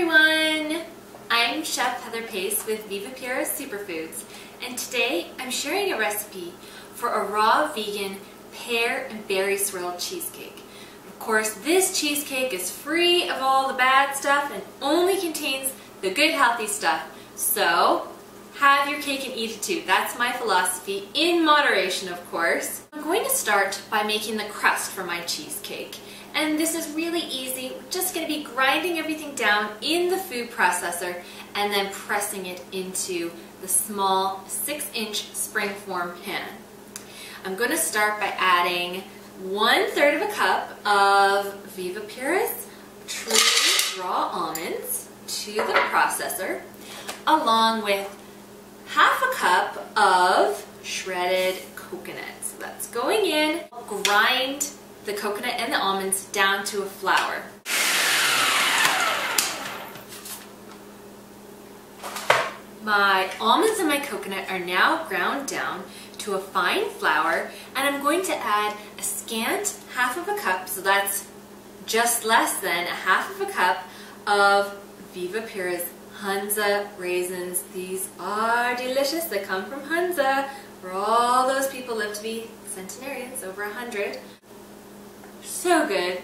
everyone! I'm Chef Heather Pace with Vivapura Superfoods, and today I'm sharing a recipe for a raw vegan pear and berry swirl cheesecake. Of course, this cheesecake is free of all the bad stuff and only contains the good healthy stuff. So, have your cake and eat it too. That's my philosophy, in moderation of course. I'm going to start by making the crust for my cheesecake. And this is really easy. We're just going to be grinding everything down in the food processor and then pressing it into the small 6-inch springform pan. I'm going to start by adding 1/3 of a cup of Vivapura's truly raw almonds to the processor, along with 1/2 cup of shredded coconut. So that's going in. Grind the coconut and the almonds down to a flour. My almonds and my coconut are now ground down to a fine flour, and I'm going to add a scant 1/2 cup, so that's just less than 1/2 cup of Vivapura's Hunza raisins. These are delicious. They come from Hunza, where all those people live to be centenarians, over 100. So good.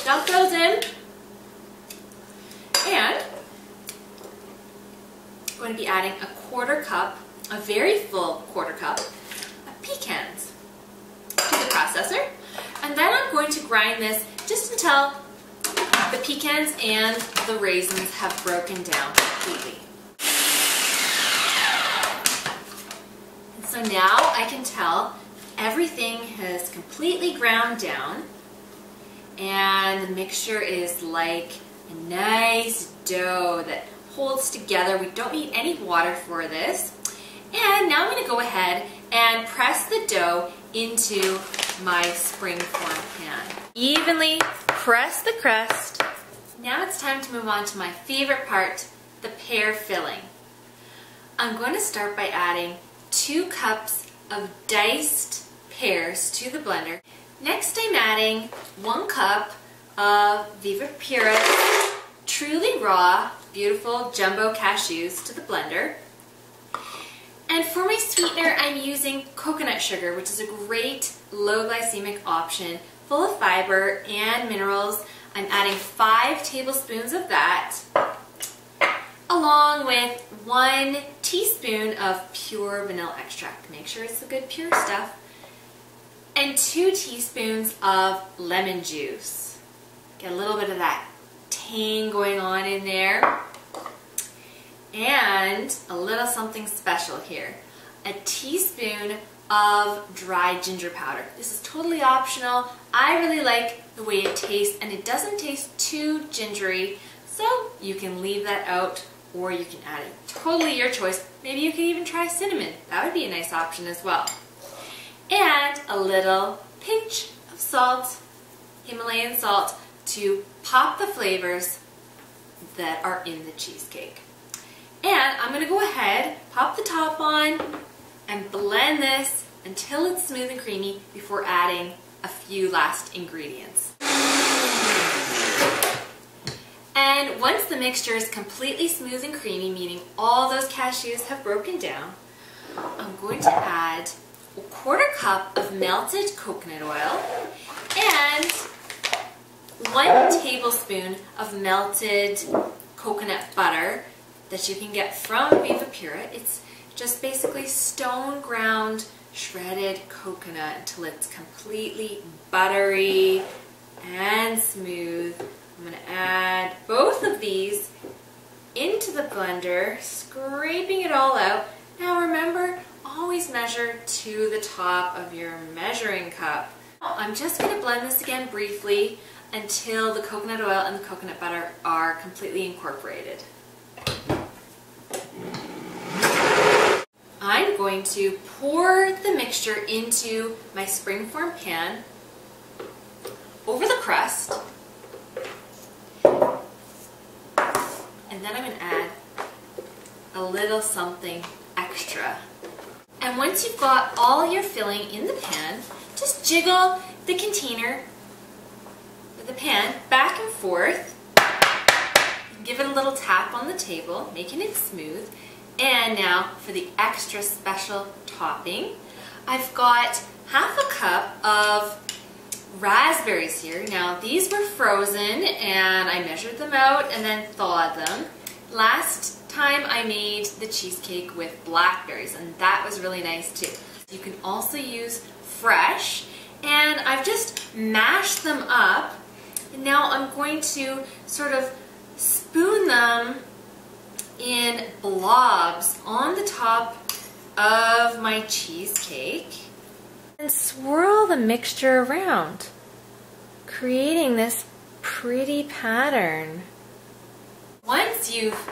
Dump those in, and I'm going to be adding a 1/4 cup, a very full 1/4 cup of pecans to the processor, and then I'm going to grind this just until the pecans and the raisins have broken down completely. And so now I can tell everything has completely ground down and the mixture is like a nice dough that holds together. We don't need any water for this. And now I'm going to go ahead and press the dough into my springform pan. Evenly press the crust. Now it's time to move on to my favorite part, the pear filling. I'm going to start by adding 2 cups of diced pears to the blender. Next I'm adding 1 cup of Vivapura truly raw, beautiful jumbo cashews to the blender. And for my sweetener I'm using coconut sugar, which is a great low glycemic option, full of fiber and minerals. I'm adding 5 tablespoons of that, along with 1 teaspoon of pure vanilla extract. Make sure it's the good pure stuff. And 2 teaspoons of lemon juice. Get a little bit of that tang going on in there. And a little something special here. A teaspoon of dry ginger powder. This is totally optional. I really like the way it tastes, and it doesn't taste too gingery, so you can leave that out or you can add it. Totally your choice. Maybe you could even try cinnamon. That would be a nice option as well. And a little pinch of salt, Himalayan salt, to pop the flavors that are in the cheesecake. And I'm going to go ahead, pop the top on, and blend this until it's smooth and creamy before adding a few last ingredients. And once the mixture is completely smooth and creamy, meaning all those cashews have broken down, I'm going to add a 1/4 cup of melted coconut oil and 1 tablespoon of melted coconut butter that you can get from Vivapura. It's just basically stone ground shredded coconut until it's completely buttery and smooth. I'm going to add both of these into the blender, scraping it all out. Now remember, always measure to the top of your measuring cup. I'm just going to blend this again briefly until the coconut oil and the coconut butter are completely incorporated. I'm going to pour the mixture into my springform pan over the crust, and then I'm going to add a little something extra. And once you've got all your filling in the pan, just jiggle the container, the pan, back and forth give it a little tap on the table, making it smooth. And now for the extra special topping, I've got half a cup of raspberries here. Now these were frozen and I measured them out and then thawed them. Last time I made the cheesecake with blackberries and that was really nice too. You can also use fresh, and I've just mashed them up. And now I'm going to sort of spoon them in blobs on the top of my cheesecake and swirl the mixture around, creating this pretty pattern. Once you've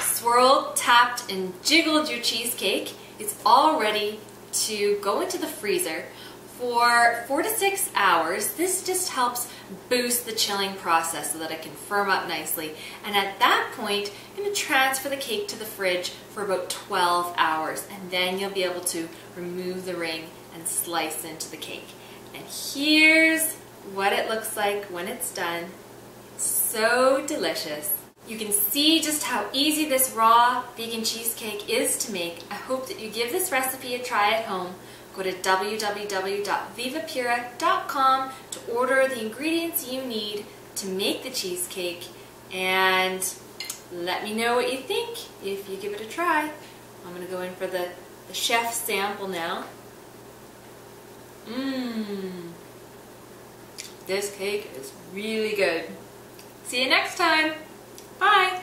swirled, tapped, and jiggled your cheesecake, it's all ready to go into the freezer for 4 to 6 hours. This just helps boost the chilling process so that it can firm up nicely. And at that point, I'm going to transfer the cake to the fridge for about 12 hours. And then you'll be able to remove the ring and slice into the cake. And here's what it looks like when it's done. So delicious. You can see just how easy this raw vegan cheesecake is to make. I hope that you give this recipe a try at home. Go to www.vivapura.com to order the ingredients you need to make the cheesecake, and let me know what you think if you give it a try. I'm going to go in for the chef sample now. This cake is really good. See you next time. Bye.